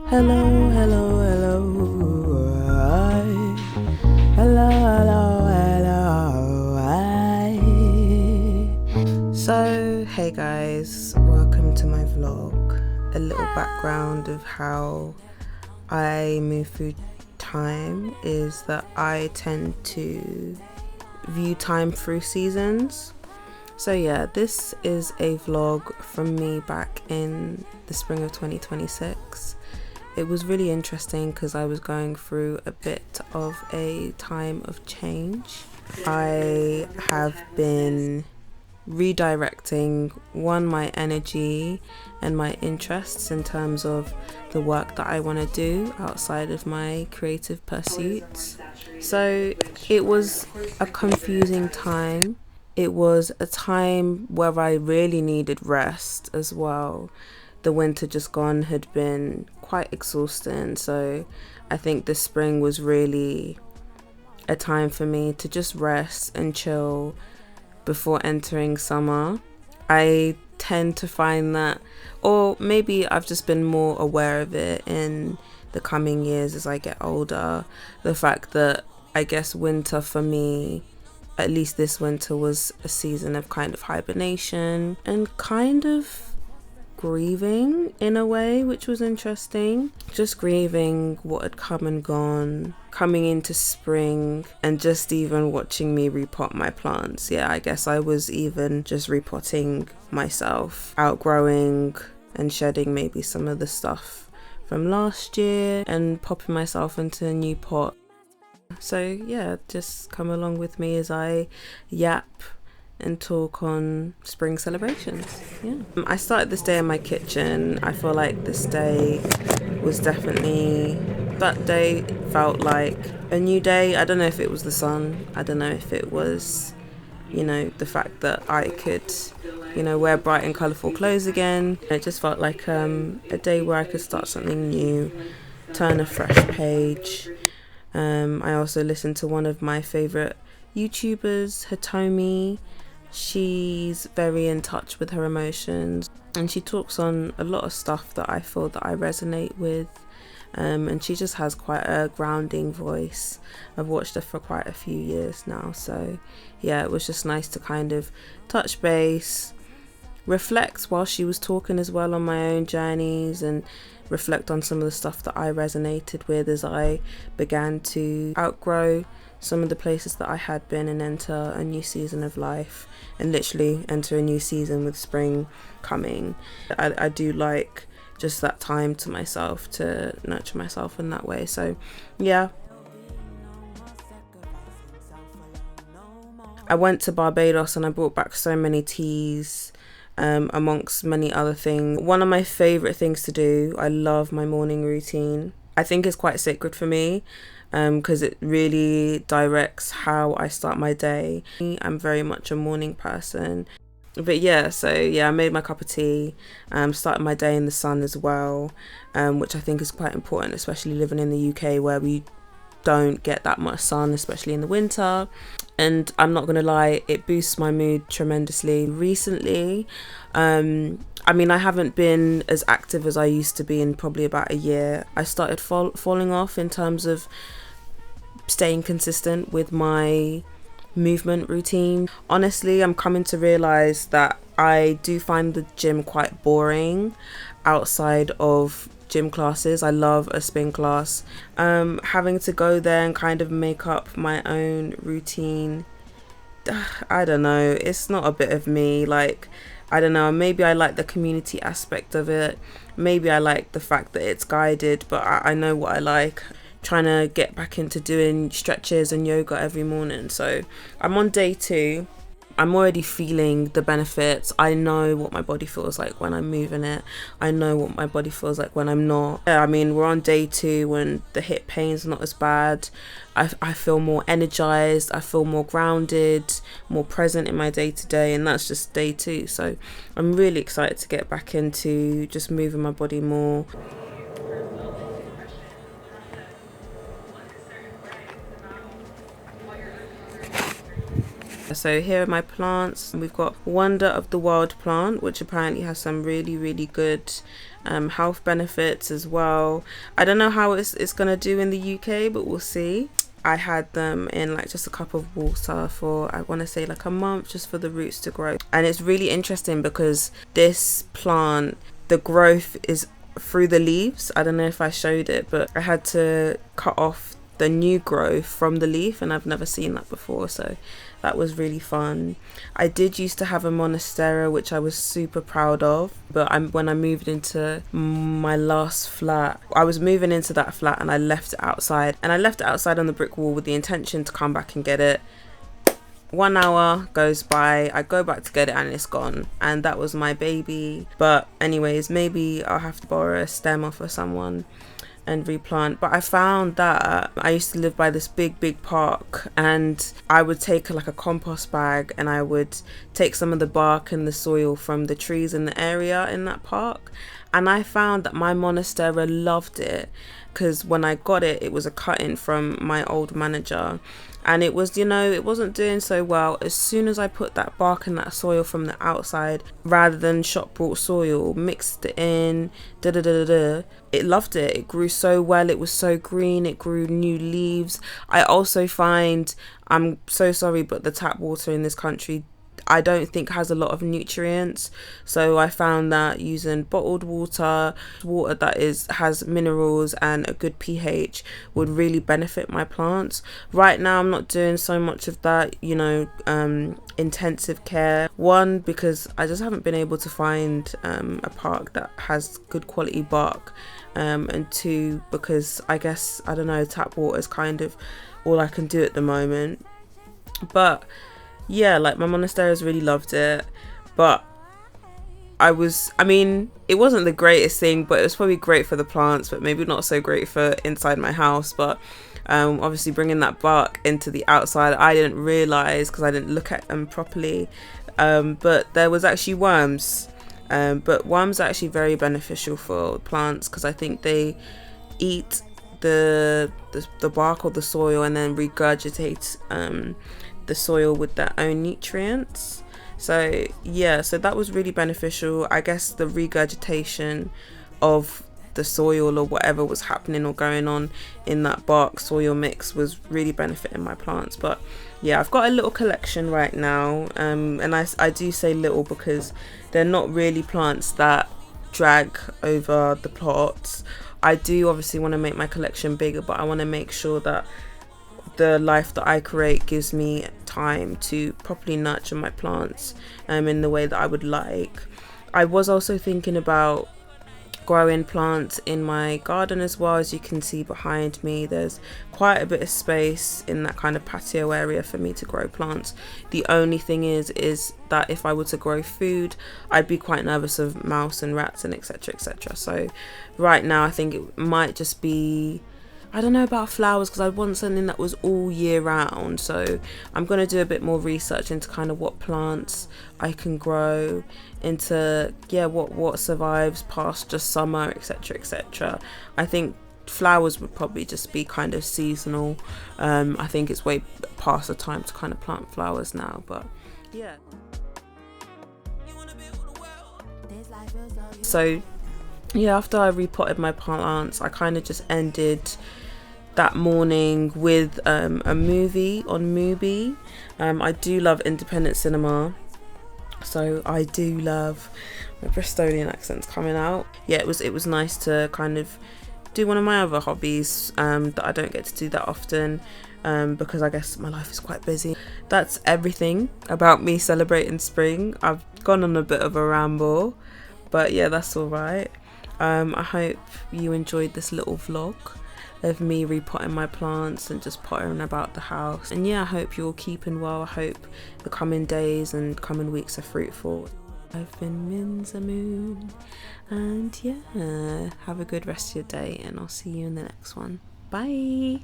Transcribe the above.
Hello, hello, hello. Hi. Hello, hello, hello. Hi. So, hey guys, welcome to my vlog. A little background of how I move through time is that I tend to view time through seasons. So yeah, this is a vlog from me back in the spring of 2026. It was really interesting because I was going through a bit of a time of change. I have been redirecting my energy and my interests in terms of the work that I want to do outside of my creative pursuits. So it was a confusing time. It was a time where I really needed rest as well. The winter just gone had been quite exhausting, so I think this spring was really a time for me to just rest and chill before entering summer. I tend to find that, or maybe I've just been more aware of it in the coming years as I get older, the fact that I guess winter for me, at least this winter, was a season of kind of hibernation and kind of grieving in a way, which was interesting. Just grieving what had come and gone, coming into spring, and just even watching me repot my plants. Yeah, I guess I was even just repotting myself, outgrowing and shedding maybe some of the stuff from last year and popping myself into a new pot. So yeah, just come along with me as I yap and talk on spring celebrations. Yeah, I started this day in my kitchen. I feel like this day was definitely, that day felt like a new day. I don't know if it was the sun, I don't know if it was, the fact that I could, wear bright and colourful clothes again. It just felt like a day where I could start something new, turn a fresh page. I also listened to one of my favourite YouTubers, Hitomi. She's very in touch with her emotions and she talks on a lot of stuff that I feel that I resonate with, and she just has quite a grounding voice. I've watched her for quite a few years now, so yeah, it was just nice to kind of touch base, reflect while she was talking as well on my own journeys, and reflect on some of the stuff that I resonated with as I began to outgrow some of the places that I had been and enter a new season of life, and literally enter a new season with spring coming. I do like just that time to myself to nurture myself in that way. So yeah, I went to Barbados and I brought back so many teas, amongst many other things. One of my favourite things to do, I love my morning routine. I think it's quite sacred for me, because it really directs how I start my day. I'm very much a morning person. But yeah, so yeah, I made my cup of tea, started my day in the sun as well, which I think is quite important, especially living in the UK where we don't get that much sun, especially in the winter. And I'm not gonna lie, it boosts my mood tremendously. Recently, I haven't been as active as I used to be in probably about a year. I started falling off in terms of staying consistent with my movement routine. Honestly, I'm coming to realize that I do find the gym quite boring outside of gym classes. I love a spin class. Having to go there and kind of make up my own routine, I don't know, it's not a bit of me. Like, I don't know, maybe I like the community aspect of it, maybe I like the fact that it's guided, but I know what I like. Trying to get back into doing stretches and yoga every morning. So I'm on day 2. I'm already feeling the benefits. I know what my body feels like when I'm moving it. I know what my body feels like when I'm not. Yeah, we're on day 2 when the hip pain's not as bad. I feel more energized. I feel more grounded, more present in my day to day, and that's just day 2. So I'm really excited to get back into just moving my body more. so here are my plants. We've got Wonder of the Wild plant, which apparently has some really good health benefits as well. I don't know how it's gonna do in the UK, but we'll see. I had them in like just a cup of water for, I want to say, like a month, just for the roots to grow. And it's really interesting because this plant, the growth is through the leaves. I don't know if I showed it, but I had to cut off the new growth from the leaf, and I've never seen that before, so that was really fun. I did used to have a monstera, which I was super proud of, but when I moved into my last flat, I was moving into that flat and I left it outside, and I left it outside on the brick wall with the intention to come back and get it. 1 hour goes by, I go back to get it and it's gone, and that was my baby. But anyways, maybe I'll have to borrow a stem off of someone and replant. But I found that I used to live by this big park, and I would take like a compost bag and I would take some of the bark and the soil from the trees in the area in that park, and I found that my monstera loved it, because when I got it, it was a cut-in from my old manager, and it was, you know, it wasn't doing so well. As soon as I put that bark and that soil from the outside rather than shop bought soil, mixed it in, it loved it. It grew so well. It was so green. It grew new leaves. I also find, I'm so sorry, but the tap water in this country, I don't think has a lot of nutrients, so I found that using bottled water that has minerals and a good pH would really benefit my plants. Right now I'm not doing so much of that, you know, intensive care. One, because I just haven't been able to find a park that has good quality bark, and two, because I guess, I don't know, tap water is kind of all I can do at the moment. But yeah, like my monasteries really loved it, but I mean, it wasn't the greatest thing, but it was probably great for the plants, but maybe not so great for inside my house. But obviously bringing that bark into the outside, I didn't realize because I didn't look at them properly, but there was actually worms, but worms are actually very beneficial for plants, because I think they eat the bark or the soil and then regurgitate the soil with their own nutrients. So yeah, so that was really beneficial. I guess the regurgitation of the soil or whatever was happening or going on in that bark soil mix was really benefiting my plants. But yeah, I've got a little collection right now, and I do say little because they're not really plants that drag over the plots. I do obviously want to make my collection bigger, but I want to make sure that the life that I create gives me time to properly nurture my plants in the way that I would like. I was also thinking about growing plants in my garden as well. As you can see behind me, there's quite a bit of space in that kind of patio area for me to grow plants. The only thing is that if I were to grow food, I'd be quite nervous of mouse and rats and etc. So right now I think it might just be, I don't know about flowers, because I want something that was all year round. So I'm going to do a bit more research into kind of what plants I can grow into, yeah, what survives past just summer, etc. I think flowers would probably just be kind of seasonal. I think it's way past the time to kind of plant flowers now, but yeah. So yeah, after I repotted my plants, I kind of just ended that morning with a movie on Mubi. I do love independent cinema, so I do love, my Bristolian accent's coming out. Yeah, it was nice to kind of do one of my other hobbies that I don't get to do that often, because I guess my life is quite busy. That's everything about me celebrating spring. I've gone on a bit of a ramble, but yeah, that's all right. I hope you enjoyed this little vlog of me repotting my plants and just pottering about the house. And yeah, I hope you're all keeping well. I hope the coming days and coming weeks are fruitful. I've been Minza Moon, and yeah, have a good rest of your day, and I'll see you in the next one. Bye.